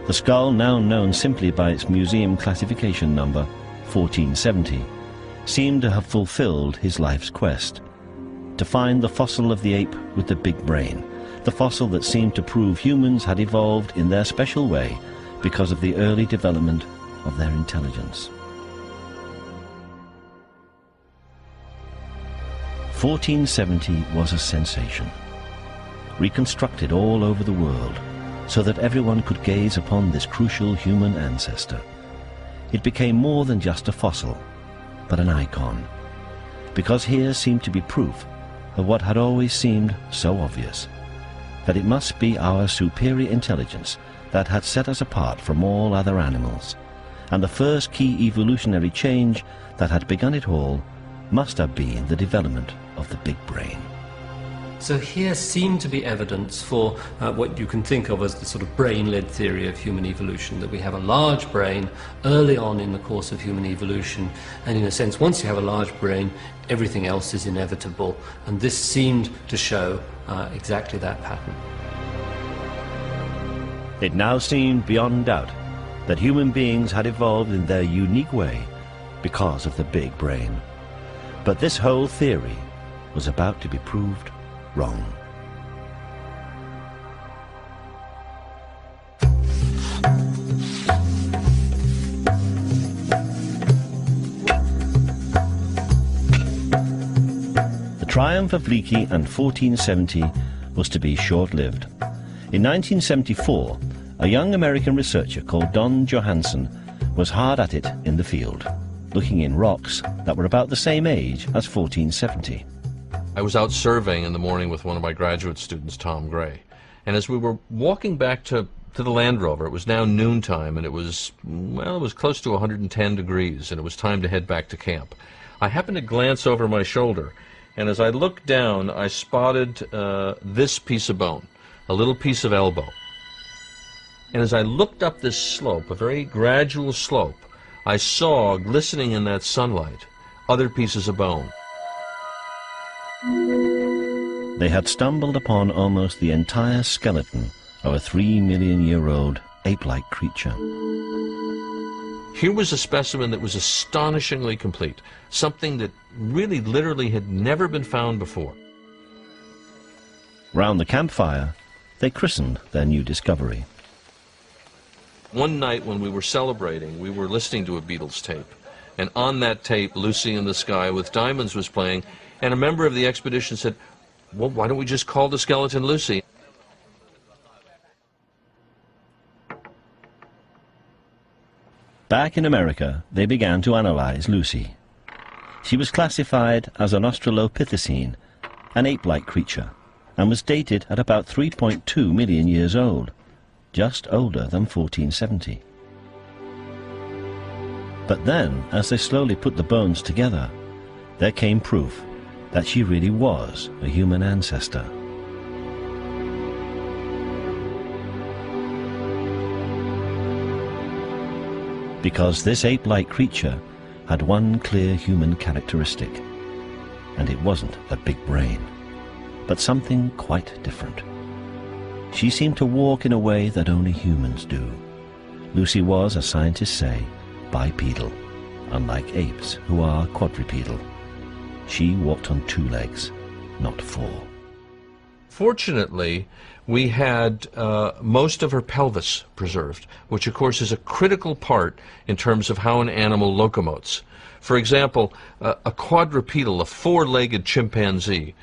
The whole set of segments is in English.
The skull, now known simply by its museum classification number, 1470, seemed to have fulfilled his life's quest, to find the fossil of the ape with the big brain, the fossil that seemed to prove humans had evolved in their special way because of the early development of their intelligence. 1470 was a sensation, reconstructed all over the world so that everyone could gaze upon this crucial human ancestor. It became more than just a fossil, but an icon, because here seemed to be proof of what had always seemed so obvious, that it must be our superior intelligence that had set us apart from all other animals, and the first key evolutionary change that had begun it all must have been the development of the big brain. So here seemed to be evidence for what you can think of as the sort of brain-led theory of human evolution, that we have a large brain early on in the course of human evolution, and in a sense, once you have a large brain, everything else is inevitable, and this seemed to show exactly that pattern. It now seemed beyond doubt that human beings had evolved in their unique way because of the big brain. But this whole theory was about to be proved wrong. The triumph of Leakey and 1470 was to be short-lived. In 1974, a young American researcher called Don Johanson was hard at it in the field, looking in rocks that were about the same age as 1470. I was out surveying in the morning with one of my graduate students, Tom Gray, and as we were walking back to the Land Rover, it was now noontime, and it was close to 110 degrees, and it was time to head back to camp. I happened to glance over my shoulder, and as I looked down, I spotted this piece of bone, a little piece of elbow. And as I looked up this slope, a very gradual slope, I saw, glistening in that sunlight, other pieces of bone. They had stumbled upon almost the entire skeleton of a 3-million-year-old ape-like creature. Here was a specimen that was astonishingly complete, something that really literally had never been found before. Round the campfire, they christened their new discovery. One night when we were celebrating, we were listening to a Beatles tape, and on that tape, Lucy in the Sky with Diamonds was playing, and a member of the expedition said, "Well, why don't we just call the skeleton Lucy?" Back in America, they began to analyze Lucy. She was classified as an Australopithecine, an ape-like creature, and was dated at about 3.2 million years old, just older than 1470. But then, as they slowly put the bones together, there came proof that she really was a human ancestor. Because this ape-like creature had one clear human characteristic, and it wasn't a big brain, but something quite different. She seemed to walk in a way that only humans do. Lucy was, as scientists say, bipedal, unlike apes who are quadrupedal. She walked on 2 legs, not 4. Fortunately, we had most of her pelvis preserved, which of course is a critical part in terms of how an animal locomotes. For example, a quadrupedal, a 4-legged chimpanzee,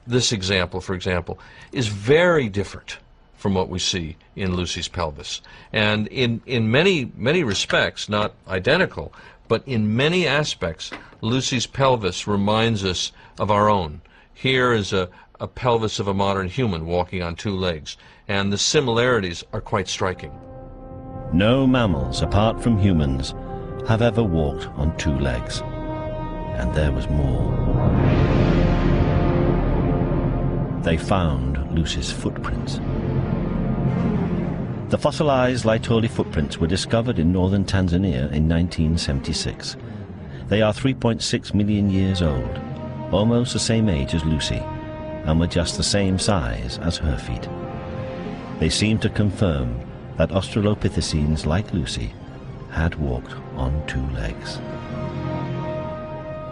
this example, for example, is very different from what we see in Lucy's pelvis. And in many respects, not identical, but in many aspects, Lucy's pelvis reminds us of our own. Here is a pelvis of a modern human walking on 2 legs, and the similarities are quite striking. No mammals, apart from humans, have ever walked on 2 legs. And there was more. They found Lucy's footprints. The fossilized Laetoli footprints were discovered in northern Tanzania in 1976. They are 3.6 million years old, almost the same age as Lucy, and were just the same size as her feet. They seem to confirm that Australopithecines like Lucy had walked on two legs.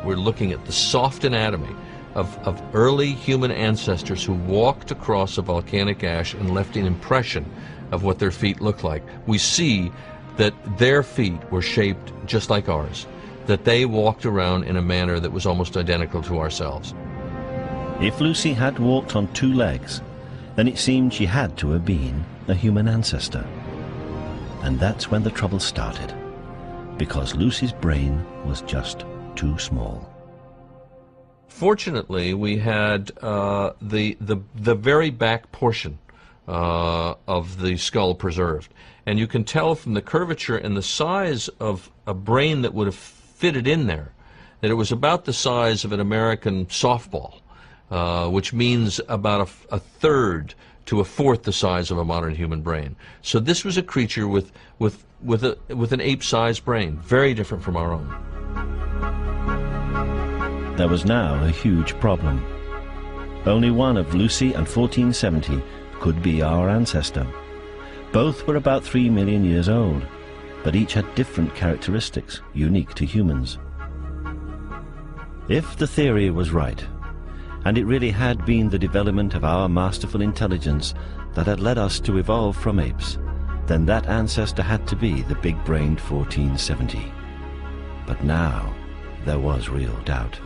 We're looking at the soft anatomy of early human ancestors who walked across a volcanic ash and left an impression of what their feet looked like. We see that their feet were shaped just like ours, that they walked around in a manner that was almost identical to ourselves. If Lucy had walked on two legs, then it seemed she had to have been a human ancestor. And that's when the trouble started, because Lucy's brain was just too small. Fortunately, we had the very back portion of the skull preserved. And you can tell from the curvature and the size of a brain that would have fitted in there that it was about the size of an American softball, which means about a third to a fourth the size of a modern human brain. So this was a creature with an ape-sized brain, very different from our own. There was now a huge problem. Only one of Lucy and 1470 could be our ancestor. Both were about 3 million years old, but each had different characteristics unique to humans. If the theory was right, and it really had been the development of our masterful intelligence that had led us to evolve from apes, then that ancestor had to be the big-brained 1470. But now there was real doubt.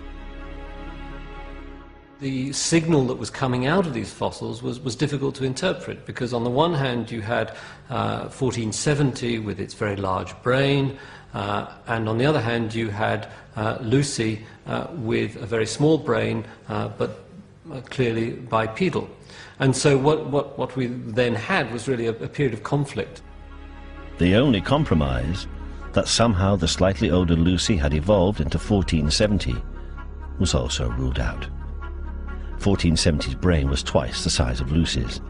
The signal that was coming out of these fossils was difficult to interpret, because on the one hand you had 1470 with its very large brain, and on the other hand you had Lucy with a very small brain, but clearly bipedal. And so what we then had was really a period of conflict. The only compromise, that somehow the slightly older Lucy had evolved into 1470, was also ruled out. 1470's brain was twice the size of Lucy's.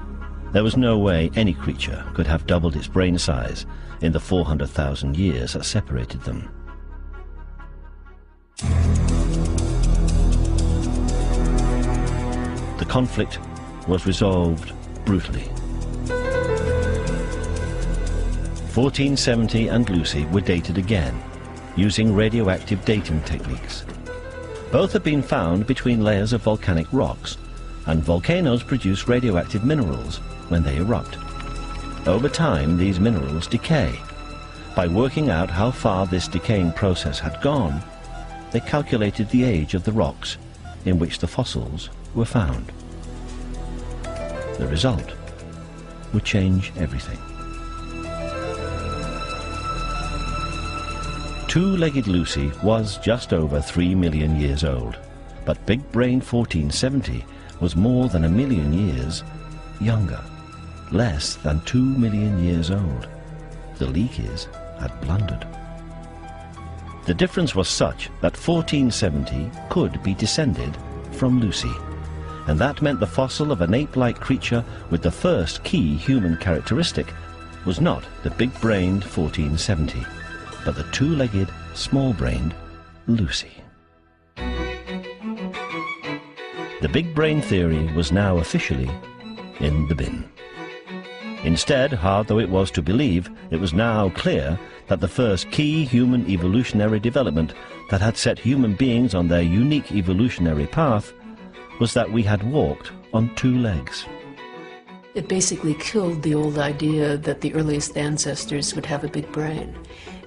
There was no way any creature could have doubled its brain size in the 400,000 years that separated them. The conflict was resolved brutally. 1470 and Lucy were dated again, using radioactive dating techniques. Both have been found between layers of volcanic rocks, and volcanoes produce radioactive minerals when they erupt. Over time, these minerals decay. By working out how far this decaying process had gone, they calculated the age of the rocks in which the fossils were found. The result would change everything. Two-legged Lucy was just over 3 million years old, but big-brained 1470 was more than 1 million years younger, less than 2 million years old. The Leakeys had blundered. The difference was such that 1470 could be descended from Lucy, and that meant the fossil of an ape-like creature with the first key human characteristic was not the big-brained 1470, but the two-legged, small-brained Lucy. The big brain theory was now officially in the bin. Instead, hard though it was to believe, it was now clear that the first key human evolutionary development that had set human beings on their unique evolutionary path was that we had walked on two legs. It basically killed the old idea that the earliest ancestors would have a big brain,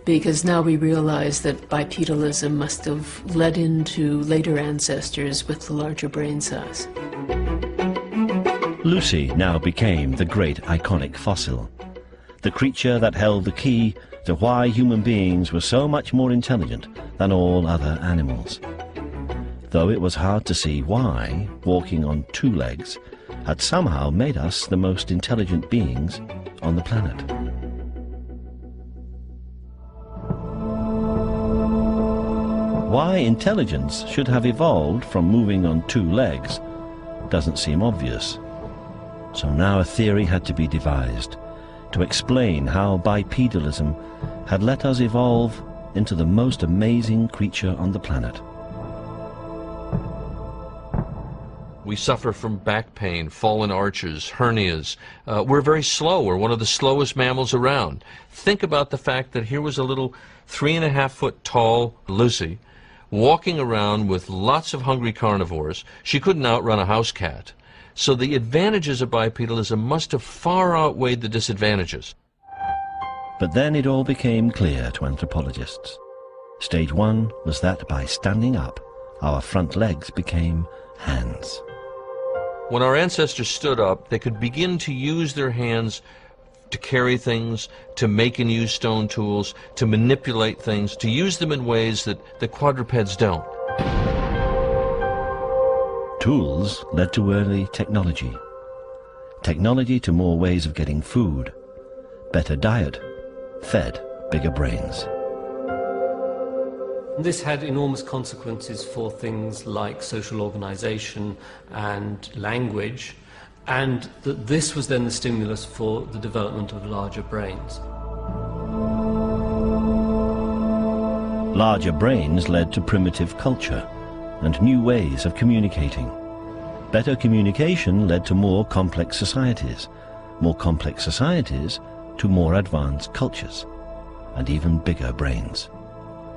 because now we realize that bipedalism must have led into later ancestors with the larger brain size. Lucy now became the great iconic fossil, the creature that held the key to why human beings were so much more intelligent than all other animals. Though it was hard to see why walking on two legs had somehow made us the most intelligent beings on the planet. Why intelligence should have evolved from moving on two legs doesn't seem obvious. So now a theory had to be devised to explain how bipedalism had let us evolve into the most amazing creature on the planet. We suffer from back pain, fallen arches, hernias. We're very slow. We're one of the slowest mammals around. Think about the fact that here was a little 3.5-foot tall Lucy walking around with lots of hungry carnivores. She couldn't outrun a house cat. So the advantages of bipedalism must have far outweighed the disadvantages. But then it all became clear to anthropologists. Stage one was that by standing up, our front legs became hands. When our ancestors stood up, they could begin to use their hands to carry things, to make and use stone tools, to manipulate things, to use them in ways that quadrupeds don't. Tools led to early technology. Technology to more ways of getting food. Better diet fed bigger brains. This had enormous consequences for things like social organization and language, and that this was then the stimulus for the development of larger brains. Larger brains led to primitive culture and new ways of communicating. Better communication led to more complex societies to more advanced cultures, and even bigger brains.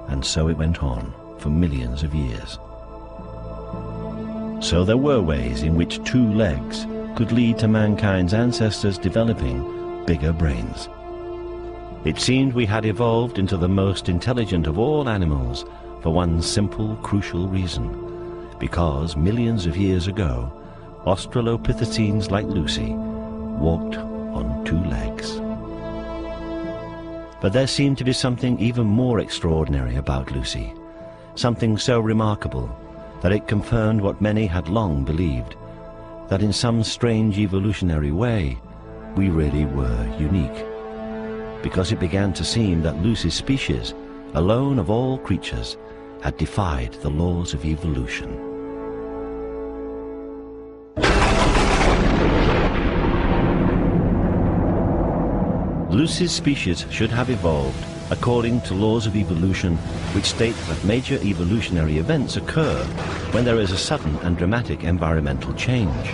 And so it went on for millions of years. So there were ways in which two legs could lead to mankind's ancestors developing bigger brains. It seemed we had evolved into the most intelligent of all animals for one simple, crucial reason. Because millions of years ago, Australopithecines like Lucy walked on two legs. But there seemed to be something even more extraordinary about Lucy, something so remarkable that it confirmed what many had long believed, that in some strange evolutionary way, we really were unique. Because it began to seem that Lucy's species, alone of all creatures, had defied the laws of evolution. Lucy's species should have evolved according to laws of evolution which state that major evolutionary events occur when there is a sudden and dramatic environmental change.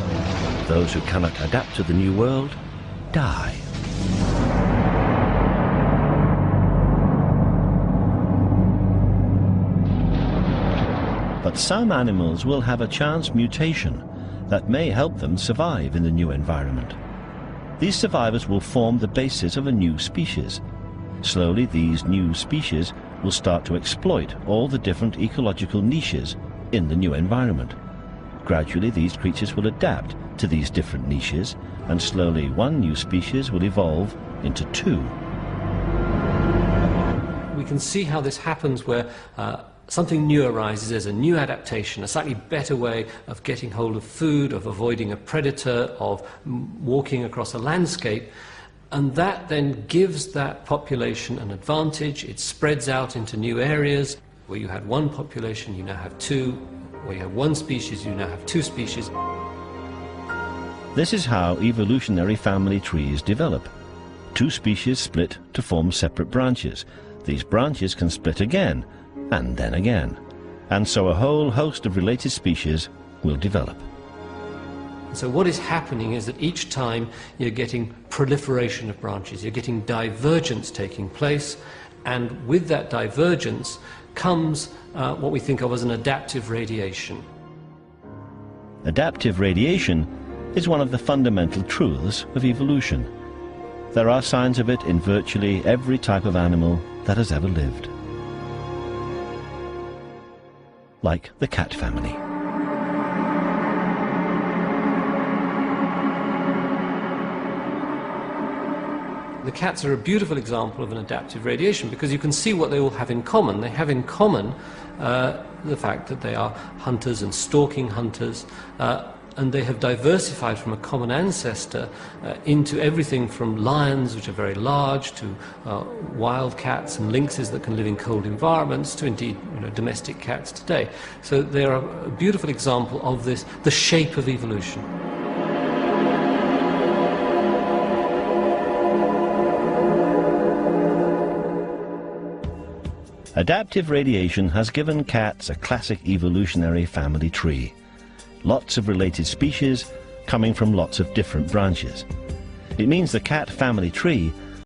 Those who cannot adapt to the new world die. But some animals will have a chance mutation that may help them survive in the new environment. These survivors will form the basis of a new species. Slowly, these new species will start to exploit all the different ecological niches in the new environment. Gradually, these creatures will adapt to these different niches, and slowly one new species will evolve into two. We can see how this happens where something new arises, there's a new adaptation, a slightly better way of getting hold of food, of avoiding a predator, of walking across a landscape, and that then gives that population an advantage. It spreads out into new areas. Where you had one population, you now have two. Where you have one species, you now have two species. This is how evolutionary family trees develop. Two species split to form separate branches. These branches can split again, and then again. And so a whole host of related species will develop. So what is happening is that each time you're getting proliferation of branches, you're getting divergence taking place, and with that divergence comes what we think of as an adaptive radiation. Adaptive radiation is one of the fundamental truths of evolution. There are signs of it in virtually every type of animal that has ever lived. Like the cat family. The cats are a beautiful example of an adaptive radiation because you can see what they all have in common. They have in common the fact that they are hunters and stalking hunters, and they have diversified from a common ancestor into everything from lions, which are very large, to wild cats and lynxes that can live in cold environments, to indeed domestic cats today. So they are a beautiful example of this, the shape of evolution. Adaptive radiation has given cats a classic evolutionary family tree. lots of related species coming from lots of different branches. It means the cat family tree